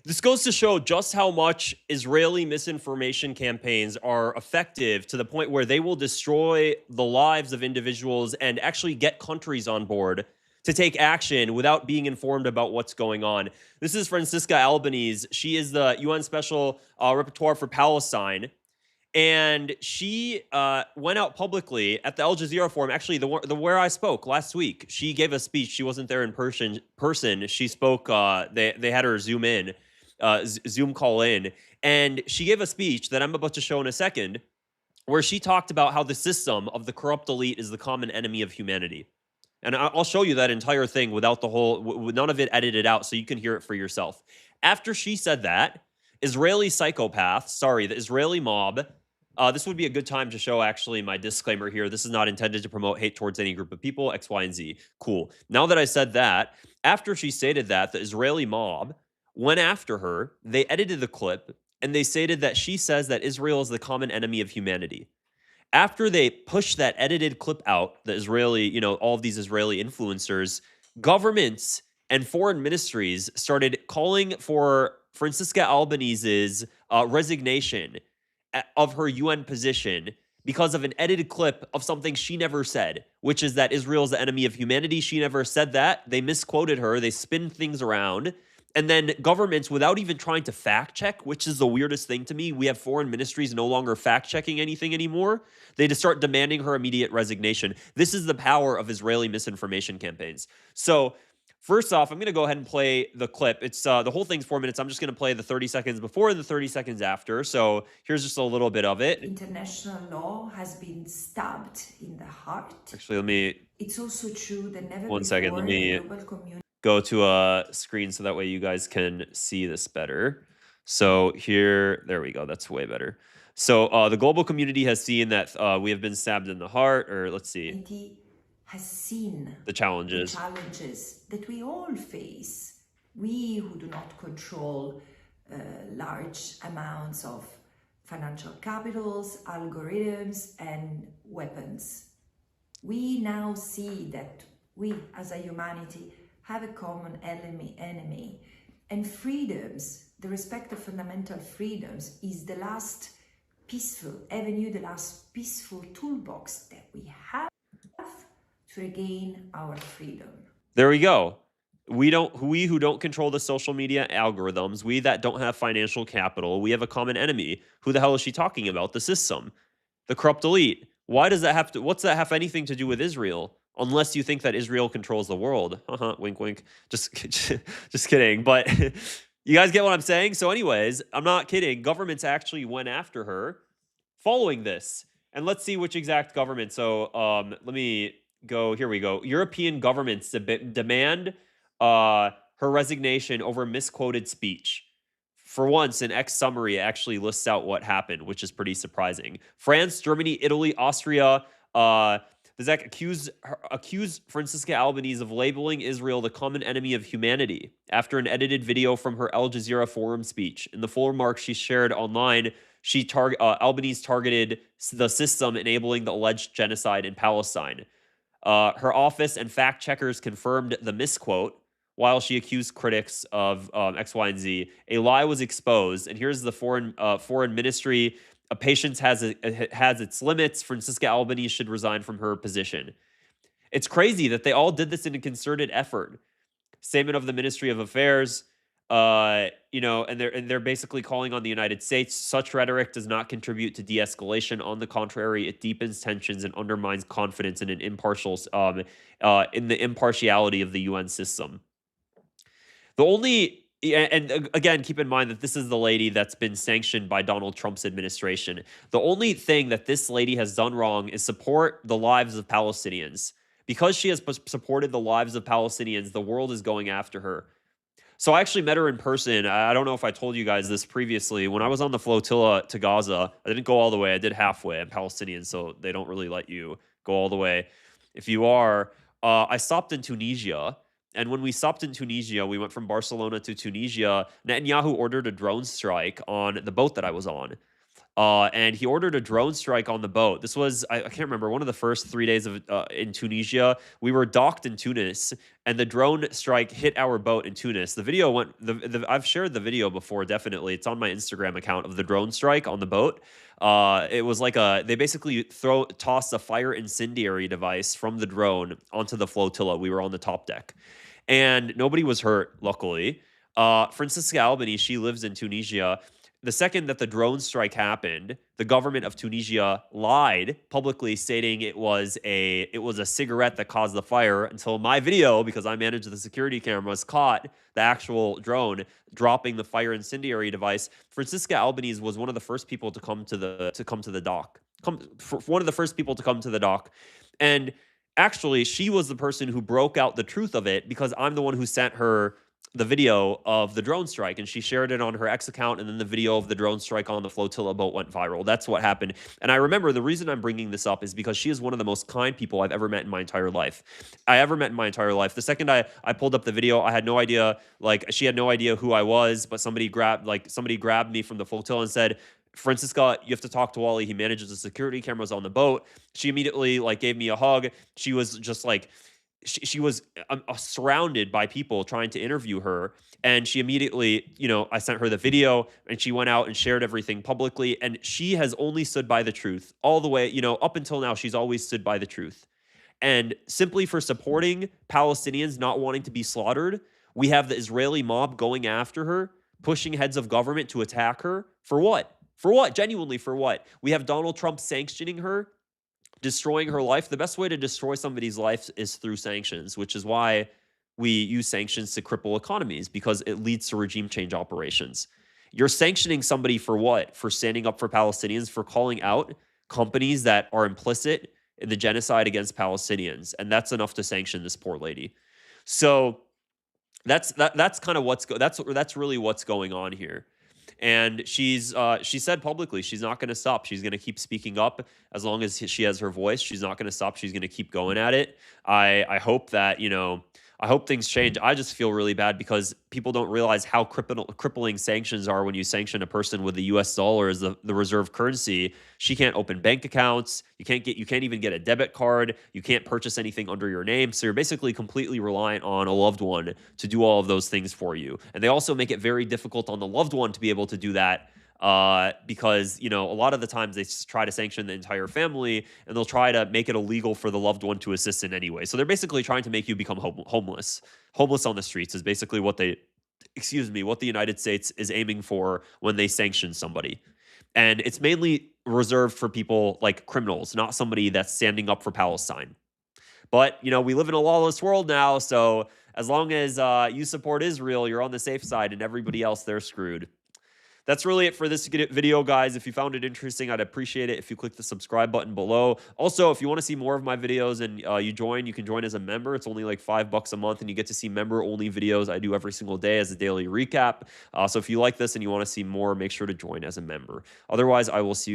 This goes to show just how much Israeli misinformation campaigns are effective to the point where they will destroy the lives of individuals and actually get countries on board to take action without being informed about what's going on. This is Francisca Albanese. She is the UN Special Rapporteur for Palestine. And she went out publicly at the Al Jazeera forum. Actually, the where I spoke last week, she gave a speech. She wasn't there in person. She spoke. They had her Zoom in, Zoom call in, and she gave a speech that I'm about to show in a second, where she talked about how the system of the corrupt elite is the common enemy of humanity. And I'll show you that entire thing without the whole, none of it edited out, so you can hear it for yourself. After she said that, Israeli psychopaths, sorry, the Israeli mob. This would be a good time to show actually my disclaimer here. This is not intended to promote hate towards any group of people, X, Y, and Z. Cool. Now that I said that, after she stated that, the Israeli mob went after her. They edited the clip and they stated that she says that Israel is the common enemy of humanity. After they pushed that edited clip out, the Israeli, all of these Israeli influencers, governments and foreign ministries started calling for Francisca Albanese's resignation of her UN position because of an edited clip of something she never said, which is that Israel is the enemy of humanity. She never said that. They misquoted her. They spin things around. And then governments, without even trying to fact check, which is the weirdest thing to me, we have foreign ministries no longer fact checking anything anymore. They just start demanding her immediate resignation. This is the power of Israeli misinformation campaigns. So, first off, I'm going to go ahead and play the clip. It's the whole thing's 4 minutes. I'm just going to play the 30 seconds before and the 30 seconds after. So here's just a little bit of it. International law has been stabbed in the heart. Actually, let me. It's also true that never 1 second. Let me go to a screen so that way you guys can see this better. So here, there we go. That's way better. So the global community has seen that we have been stabbed in the heart, or let's see. Has seen the challenges that we all face. We who do not control large amounts of financial capitals, algorithms, and weapons. We now see that we as a humanity have a common enemy, and freedoms, the respect of fundamental freedoms, is the last peaceful avenue, the last peaceful toolbox that we have to regain our freedom. There we go. We who don't control the social media algorithms, we that don't have financial capital, we have a common enemy. Who the hell is she talking about? The system, the corrupt elite. Why does that have to? What's that have anything to do with Israel? Unless you think that Israel controls the world. Wink, wink. Just kidding. But you guys get what I'm saying? So anyways, I'm not kidding. Governments actually went after her following this. And let's see which exact government. So let me go. Here we go. European governments demand her resignation over misquoted speech. For once, an X summary actually lists out what happened, which is pretty surprising. France, Germany, Italy, Austria, Zach accused Francisca Albanese of labeling Israel the common enemy of humanity after an edited video from her Al Jazeera forum speech. In the full remarks she shared online, Albanese targeted the system enabling the alleged genocide in Palestine. Her office and fact checkers confirmed the misquote, while she accused critics of X, Y, and Z. A lie was exposed, and here's the foreign ministry. Patience has its limits. Francisca Albanese should resign from her position. It's crazy that they all did this in a concerted effort. Statement of the Ministry of Affairs, and they're basically calling on the United States. Such rhetoric does not contribute to de-escalation. On the contrary, it deepens tensions and undermines confidence in in the impartiality of the UN system. And again, keep in mind that this is the lady that's been sanctioned by Donald Trump's administration. The only thing that this lady has done wrong is support the lives of Palestinians. Because she has supported the lives of Palestinians, the world is going after her. So I actually met her in person. I don't know if I told you guys this previously. When I was on the flotilla to Gaza, I didn't go all the way. I did halfway. I'm Palestinian, so they don't really let you go all the way. If you are, I stopped in Tunisia. And when we stopped in Tunisia, we went from Barcelona to Tunisia. Netanyahu ordered a drone strike on the boat that I was on. And he ordered a drone strike on the boat. This was, I can't remember, one of the first 3 days of in Tunisia. We were docked in Tunis, and the drone strike hit our boat in Tunis. The video went, I've shared the video before, definitely. It's on my Instagram account of the drone strike on the boat. It was like they basically tossed a fire incendiary device from the drone onto the flotilla. We were on the top deck, and nobody was hurt, luckily. Francisca Albany, she lives in Tunisia. The second that the drone strike happened, the government of Tunisia lied publicly, stating it was a cigarette that caused the fire, until my video, because I managed the security cameras, caught the actual drone dropping the fire incendiary device. Francisca Albanese was one of the first people to come to the dock. One of the first people to come to the dock. And actually, she was the person who broke out the truth of it, because I'm the one who sent her the video of the drone strike, and she shared it on her X account, and then the video of the drone strike on the flotilla boat went viral. That's what happened. And I remember, the reason I'm bringing this up is because she is one of the most kind people I've ever met in my entire life. The second I pulled up the video, I had no idea, like, she had no idea who I was, but somebody grabbed me from the flotilla and said, "Francisca, you have to talk to Wally. He manages the security cameras on the boat." She immediately gave me a hug. She was just like, she was surrounded by people trying to interview her. And she immediately, I sent her the video, and she went out and shared everything publicly. And she has only stood by the truth all the way, up until now. She's always stood by the truth. And simply for supporting Palestinians not wanting to be slaughtered, we have the Israeli mob going after her, pushing heads of government to attack her. For what? For what? Genuinely, for what? We have Donald Trump sanctioning her, destroying her life. The best way to destroy somebody's life is through sanctions, which is why we use sanctions to cripple economies, because it leads to regime change operations. You're sanctioning somebody for what? For standing up for Palestinians, for calling out companies that are implicit in the genocide against Palestinians, and that's enough to sanction this poor lady. So that's kind of that's really what's going on here. And she said publicly she's not going to stop. She's going to keep speaking up as long as she has her voice. She's not going to stop. She's going to keep going at it. I hope that, I hope things change. I just feel really bad because people don't realize how crippling sanctions are when you sanction a person with the US dollar as the reserve currency. She can't open bank accounts. You can't even get a debit card. You can't purchase anything under your name. So you're basically completely reliant on a loved one to do all of those things for you. And they also make it very difficult on the loved one to be able to do that. Because, a lot of the times they try to sanction the entire family, and they'll try to make it illegal for the loved one to assist in any way. So they're basically trying to make you become homeless. Homeless on the streets is basically what the United States is aiming for when they sanction somebody. And it's mainly reserved for people like criminals, not somebody that's standing up for Palestine. But, we live in a lawless world now, so as long as you support Israel, you're on the safe side, and everybody else, they're screwed. That's really it for this video, guys. If you found it interesting, I'd appreciate it if you click the subscribe button below. Also, if you want to see more of my videos and you can join as a member. It's only like $5 a month, and you get to see member-only videos I do every single day as a daily recap. So if you like this and you want to see more, make sure to join as a member. Otherwise, I will see you